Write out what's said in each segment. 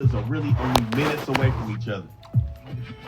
are really only minutes away from each other.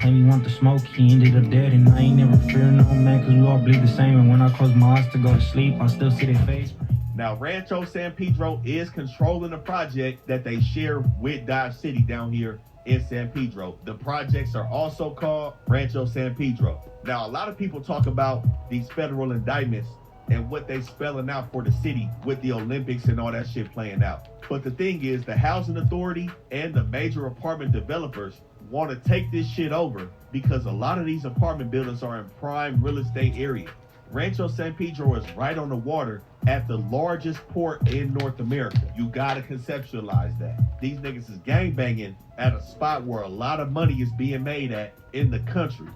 Claim you want the smoke, he ended up dead, and I ain't never fear no man, cause we all bleed the same, and when I close my eyes to go to sleep, I still see their face. Now, Rancho San Pedro is controlling the project that they share with Dodge City down here in San Pedro. The projects are also called Rancho San Pedro. Now, a lot of people talk about these federal indictments and what they spelling out for the city with the Olympics and all that shit playing out. But the thing is, the housing authority and the major apartment developers want to take this shit over because a lot of these apartment buildings are in prime real estate areas. Rancho San Pedro is right on the water at the largest port in North America. You gotta conceptualize that. These niggas is gangbanging at a spot where a lot of money is being made at in the country.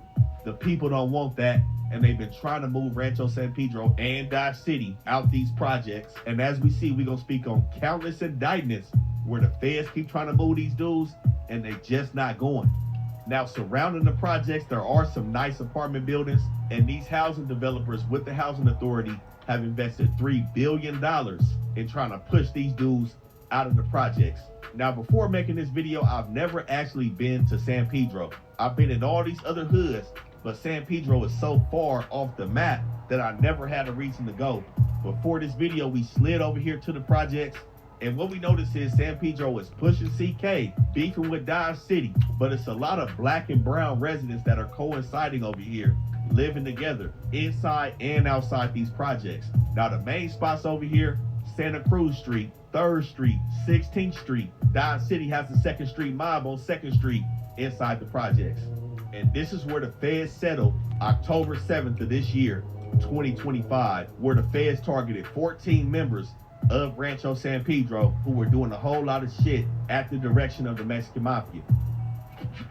The people don't want that, and they've been trying to move Rancho San Pedro and Dodge City out these projects. And as we see, we're gonna speak on countless indictments where the feds keep trying to move these dudes and they just not going. Now, surrounding the projects, there are some nice apartment buildings, and these housing developers with the housing authority have invested $3 billion in trying to push these dudes out of the projects. Now, before making this video, I've never actually been to San Pedro. I've been in all these other hoods, but San Pedro is so far off the map that I never had a reason to go. Before this video, we slid over here to the projects, and what we noticed is San Pedro is pushing CK, beefing with Dodge City, but it's a lot of black and brown residents that are coinciding over here, living together inside and outside these projects. Now, the main spots over here, Santa Cruz Street, 3rd Street, 16th Street. Dodge City has the 2nd Street mob on 2nd Street inside the projects. And this is where the feds settled October 7th of this year, 2025, where the feds targeted 14 members of Rancho San Pedro who were doing a whole lot of shit at the direction of the Mexican Mafia.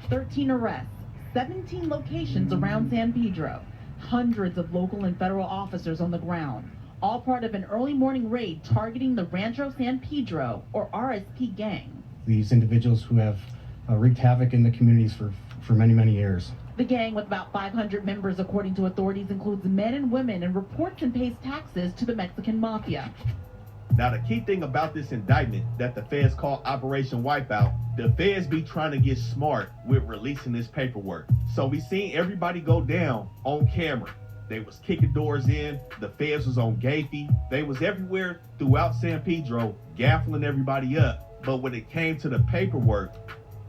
13 arrests, 17 locations around San Pedro, hundreds of local and federal officers on the ground, all part of an early morning raid targeting the Rancho San Pedro, or RSP gang. These individuals who have wreaked havoc in the communities for many, many years. The gang, with about 500 members according to authorities, includes men and women and reports and pays taxes to the Mexican Mafia. Now, the key thing about this indictment that the feds call Operation Wipeout, the feds be trying to get smart with releasing this paperwork. So we seen everybody go down on camera. They was kicking doors in, the feds was on Gafey, they was everywhere throughout San Pedro, gaffling everybody up. But when it came to the paperwork,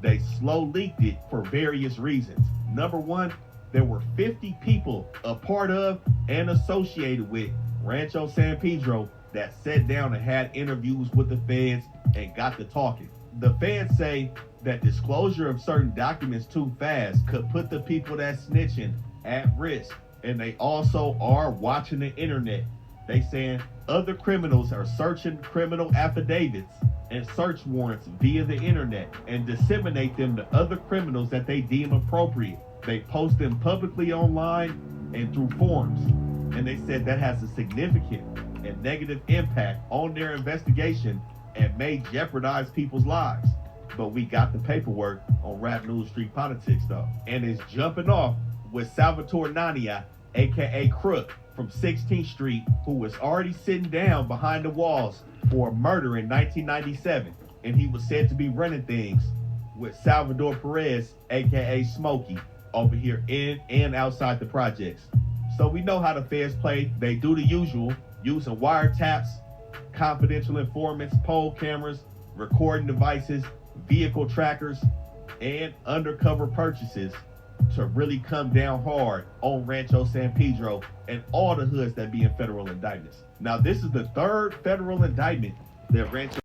they slow leaked it for various reasons. Number one, there were 50 people a part of and associated with Rancho San Pedro that sat down and had interviews with the feds and got to talking. The feds say that disclosure of certain documents too fast could put the people that's snitching at risk. And they also are watching the internet. They saying other criminals are searching criminal affidavits and search warrants via the internet and disseminate them to other criminals that they deem appropriate. They post them publicly online and through forums. And they said that has a significant and negative impact on their investigation and may jeopardize people's lives. But we got the paperwork on Rap News Street Politics though. And it's jumping off with Salvatore Nania, aka Crook, from 16th Street, who was already sitting down behind the walls for a murder in 1997. And he was said to be running things with Salvador Perez, aka Smokey, over here in and outside the projects. So we know how the feds play. They do the usual, using wiretaps, confidential informants, poll cameras, recording devices, vehicle trackers, and undercover purchases to really come down hard on Rancho San Pedro and all the hoods that be in federal indictments. Now, this is the 3rd federal indictment that Rancho